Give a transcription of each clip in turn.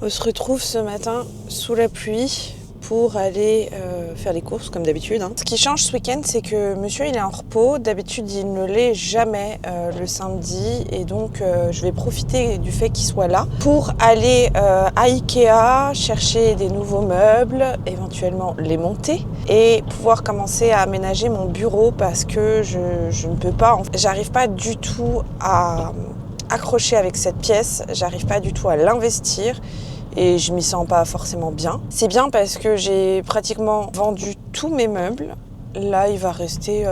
On se retrouve ce matin sous la pluie pour aller faire les courses comme d'habitude. Ce qui change ce week-end, c'est que monsieur il est en repos. D'habitude il ne l'est jamais le samedi et donc je vais profiter du fait qu'il soit là pour aller à Ikea chercher des nouveaux meubles, éventuellement les monter et pouvoir commencer à aménager mon bureau parce que je ne peux pas, j'arrive pas du tout à accrocher avec cette pièce, j'arrive pas du tout à l'investir. Et je m'y sens pas forcément bien. C'est bien parce que j'ai pratiquement vendu tous mes meubles. Là, il va rester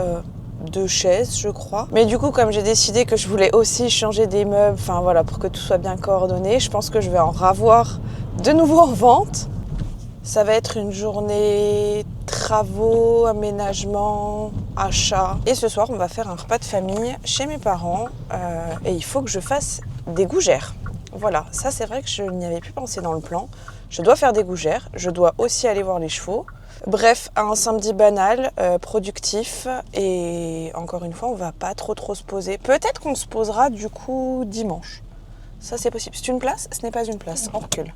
2 chaises, je crois. Mais du coup, comme j'ai décidé que je voulais aussi changer des meubles, enfin voilà, pour que tout soit bien coordonné, je pense que je vais en ravoir de nouveau en vente. Ça va être une journée travaux, aménagement, achat. Et ce soir, on va faire un repas de famille chez mes parents. Et il faut que je fasse des gougères. Voilà, ça c'est vrai que je n'y avais plus pensé dans le plan. Je dois faire des gougères, je dois aussi aller voir les chevaux. Bref, un samedi banal, productif et encore une fois, on va pas trop se poser. Peut-être qu'on se posera du coup dimanche. Ça c'est possible. C'est une place ? Ce n'est pas une place, on recule.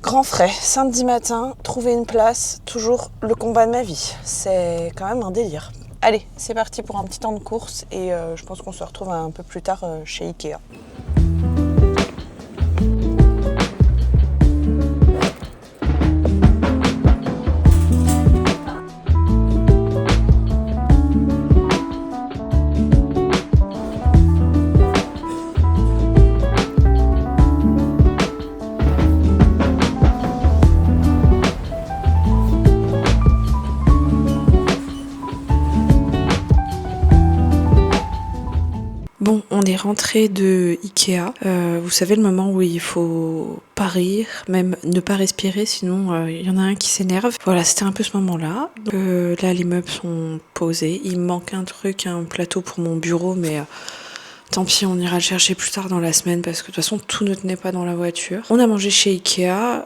Grand frais, samedi matin, trouver une place, toujours le combat de ma vie. C'est quand même un délire. Allez, c'est parti pour un petit temps de course et je pense qu'on se retrouve un peu plus tard chez Ikea. Bon, on est rentré de Ikea. Vous savez le moment où il faut pas rire, même ne pas respirer, sinon il y en a un qui s'énerve. Voilà, c'était un peu ce moment-là. Donc, là, les meubles sont posés. Il me manque un truc, un plateau pour mon bureau, mais tant pis, on ira le chercher plus tard dans la semaine parce que de toute façon, tout ne tenait pas dans la voiture. On a mangé chez Ikea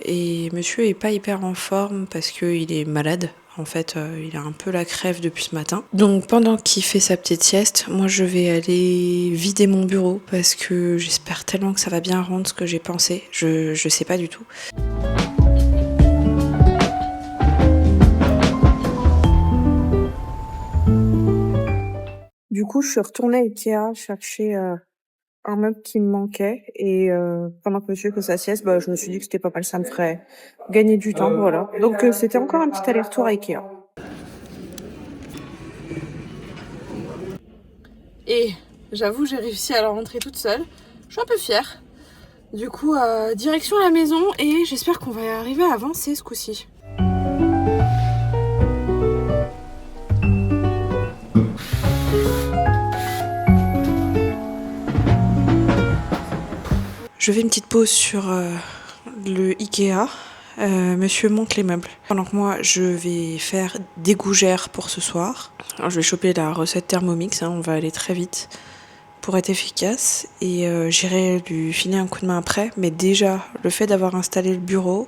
et monsieur est pas hyper en forme parce qu'il est malade. En fait, il a un peu la crève depuis ce matin. Donc pendant qu'il fait sa petite sieste, moi je vais aller vider mon bureau parce que j'espère tellement que ça va bien rendre ce que j'ai pensé. Je sais pas du tout. Du coup, je suis retournée à Ikea chercher un meuble qui me manquait et pendant que monsieur fait sa sieste, je me suis dit que c'était pas mal, ça me ferait gagner du temps, voilà. Donc c'était encore un petit aller-retour à Ikea. Et j'avoue, j'ai réussi à la rentrer toute seule. Je suis un peu fière. Du coup, direction la maison et j'espère qu'on va y arriver à avancer ce coup-ci. Je fais une petite pause sur le Ikea. Monsieur monte les meubles. Pendant que moi, je vais faire des gougères pour ce soir. Alors, je vais choper la recette Thermomix, on va aller très vite pour être efficace. Et j'irai lui filer un coup de main après. Mais déjà, le fait d'avoir installé le bureau,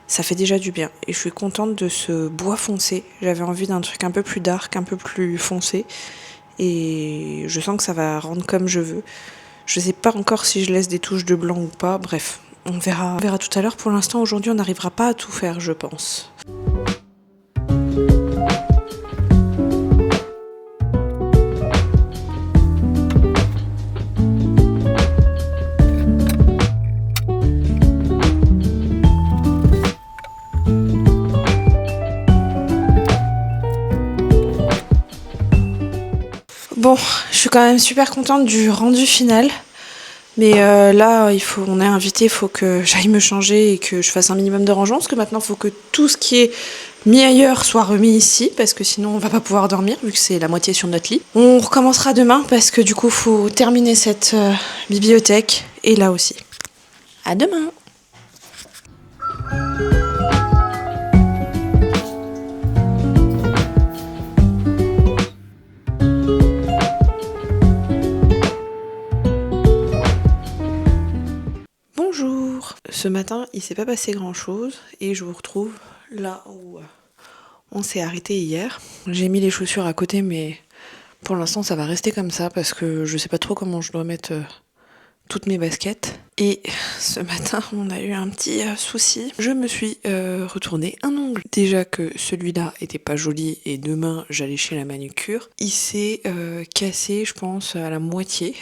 ça fait déjà du bien. Et je suis contente de ce bois foncé. J'avais envie d'un truc un peu plus dark, un peu plus foncé. Et je sens que ça va rendre comme je veux. Je sais pas encore si je laisse des touches de blanc ou pas. Bref, on verra tout à l'heure. Pour l'instant, aujourd'hui, on n'arrivera pas à tout faire, je pense. Bon, je suis quand même super contente du rendu final. Mais là, on est invité, il faut que j'aille me changer et que je fasse un minimum de rangement. Parce que maintenant, il faut que tout ce qui est mis ailleurs soit remis ici. Parce que sinon, on va pas pouvoir dormir, vu que c'est la moitié sur notre lit. On recommencera demain, parce que du coup, il faut terminer cette bibliothèque. Et là aussi. À demain! Bonjour. Ce matin, il s'est pas passé grand-chose et je vous retrouve là où on s'est arrêté hier. J'ai mis les chaussures à côté, mais pour l'instant, ça va rester comme ça parce que je sais pas trop comment je dois mettre toutes mes baskets. Et ce matin, on a eu un petit souci. Je me suis retourné un ongle. Déjà que celui-là était pas joli et demain j'allais chez la manucure. Il s'est cassé, je pense, à la moitié.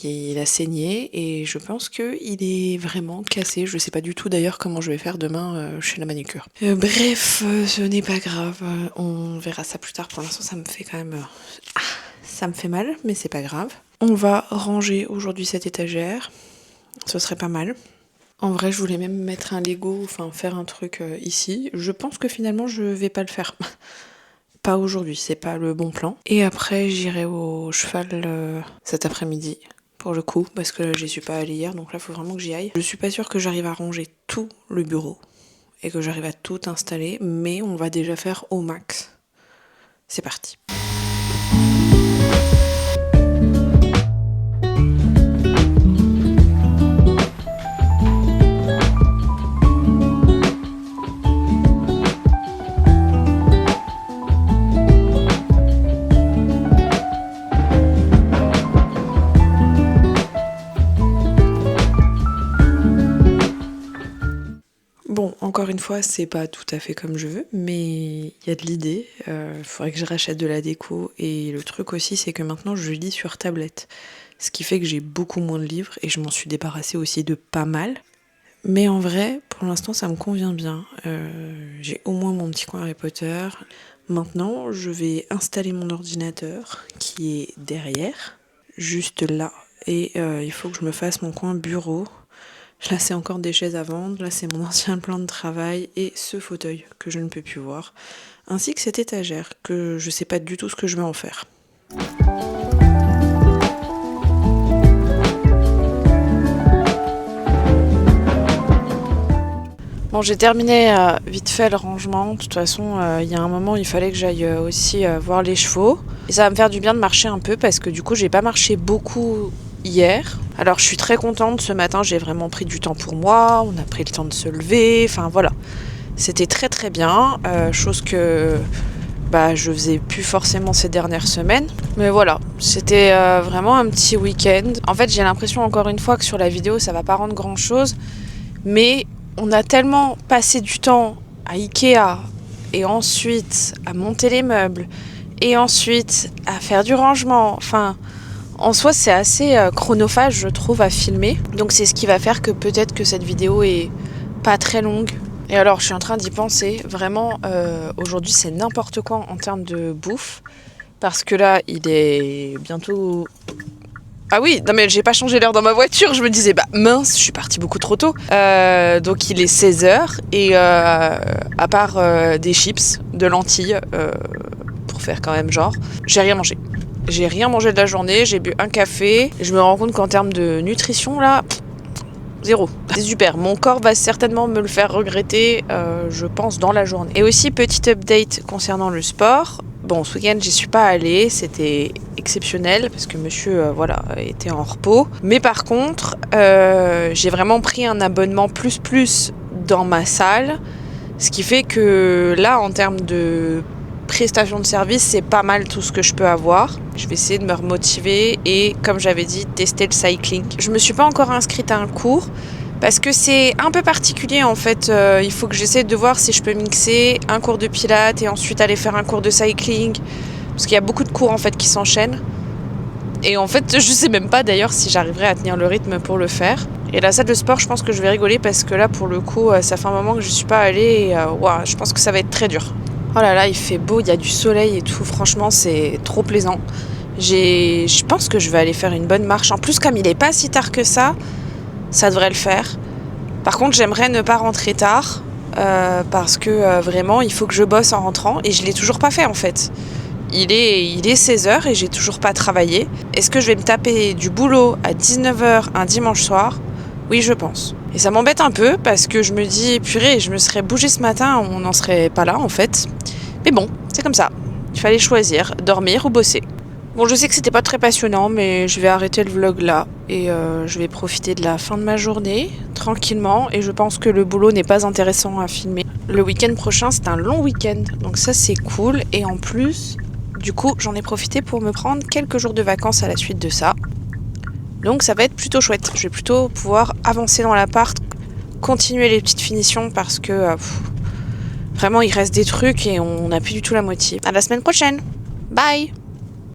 Il a saigné et je pense qu'il est vraiment cassé. Je sais pas du tout d'ailleurs comment je vais faire demain chez la manucure. Bref, ce n'est pas grave. On verra ça plus tard. Pour l'instant, ça me fait quand même... ça me fait mal, mais c'est pas grave. On va ranger aujourd'hui cette étagère. Ce serait pas mal. En vrai, je voulais même mettre un Lego, enfin faire un truc ici. Je pense que finalement, je vais pas le faire. Pas aujourd'hui, c'est pas le bon plan. Et après, j'irai au cheval cet après-midi. Pour le coup, parce que j'y suis pas allée hier, donc là, faut vraiment que j'y aille. Je suis pas sûre que j'arrive à ranger tout le bureau et que j'arrive à tout installer, mais on va déjà faire au max. C'est parti. Bon, encore une fois, c'est pas tout à fait comme je veux, mais il y a de l'idée. Faudrait que je rachète de la déco. Et le truc aussi, c'est que maintenant, je lis sur tablette. Ce qui fait que j'ai beaucoup moins de livres et je m'en suis débarrassée aussi de pas mal. Mais en vrai, pour l'instant, ça me convient bien. J'ai au moins mon petit coin Harry Potter. Maintenant, je vais installer mon ordinateur qui est derrière, juste là. Et il faut que je me fasse mon coin bureau. Là, c'est encore des chaises à vendre. Là, c'est mon ancien plan de travail et ce fauteuil que je ne peux plus voir. Ainsi que cette étagère que je sais pas du tout ce que je vais en faire. Bon, j'ai terminé vite fait le rangement. De toute façon, il y a un moment, il fallait que j'aille aussi voir les chevaux. Et ça va me faire du bien de marcher un peu parce que du coup, j'ai pas marché beaucoup hier. Alors, je suis très contente. Ce matin, j'ai vraiment pris du temps pour moi. On a pris le temps de se lever. Enfin, voilà. C'était très très bien. Chose que je faisais plus forcément ces dernières semaines. Mais voilà, c'était vraiment un petit week-end. En fait, j'ai l'impression encore une fois que sur la vidéo, ça va pas rendre grand-chose. Mais on a tellement passé du temps à Ikea et ensuite à monter les meubles et ensuite à faire du rangement. Enfin, en soi, c'est assez chronophage, je trouve, à filmer. Donc c'est ce qui va faire que peut-être que cette vidéo est pas très longue. Et alors, je suis en train d'y penser. Vraiment, aujourd'hui, c'est n'importe quoi en termes de bouffe. Parce que là, il est bientôt... Ah oui, non mais j'ai pas changé l'heure dans ma voiture, je me disais mince, je suis partie beaucoup trop tôt. Donc il est 16h et à part des chips, de lentilles, pour faire quand même genre, j'ai rien mangé. J'ai rien mangé de la journée, j'ai bu un café. Je me rends compte qu'en termes de nutrition là, zéro. C'est super, mon corps va certainement me le faire regretter, je pense, dans la journée. Et aussi, petit update concernant le sport. Bon, ce week-end, j'y suis pas allée, c'était exceptionnel parce que monsieur était en repos. Mais par contre, j'ai vraiment pris un abonnement plus dans ma salle, ce qui fait que là, en termes de prestation de service, c'est pas mal tout ce que je peux avoir. Je vais essayer de me remotiver et, comme j'avais dit, tester le cycling. Je me suis pas encore inscrite à un cours parce que c'est un peu particulier en fait. Il faut que j'essaie de voir si je peux mixer un cours de pilates et ensuite aller faire un cours de cycling, parce qu'il y a beaucoup de cours en fait qui s'enchaînent. Et en fait, je sais même pas d'ailleurs si j'arriverai à tenir le rythme pour le faire. Et la salle de sport, je pense que je vais rigoler parce que là, pour le coup, ça fait un moment que je suis pas allée et je pense que ça va être très dur. Oh là là, il fait beau, il y a du soleil et tout. Franchement, c'est trop plaisant. Je pense que je vais aller faire une bonne marche. En plus, comme il est pas si tard que ça devrait le faire. Par contre, j'aimerais ne pas rentrer tard parce que vraiment, il faut que je bosse en rentrant et je l'ai toujours pas fait en fait. Il est 16h et j'ai toujours pas travaillé. Est-ce que je vais me taper du boulot à 19h un dimanche soir ? Oui, je pense. Et ça m'embête un peu parce que je me dis, purée, je me serais bougée ce matin, on n'en serait pas là en fait. Mais bon, c'est comme ça. Il fallait choisir, dormir ou bosser. Bon, je sais que c'était pas très passionnant, mais je vais arrêter le vlog là et je vais profiter de la fin de ma journée tranquillement. Et je pense que le boulot n'est pas intéressant à filmer. Le week-end prochain, c'est un long week-end, donc ça c'est cool. Et en plus, du coup, j'en ai profité pour me prendre quelques jours de vacances à la suite de ça. Donc ça va être plutôt chouette. Je vais plutôt pouvoir avancer dans l'appart, continuer les petites finitions parce que vraiment il reste des trucs et on n'a plus du tout la moitié. À la semaine prochaine. Bye!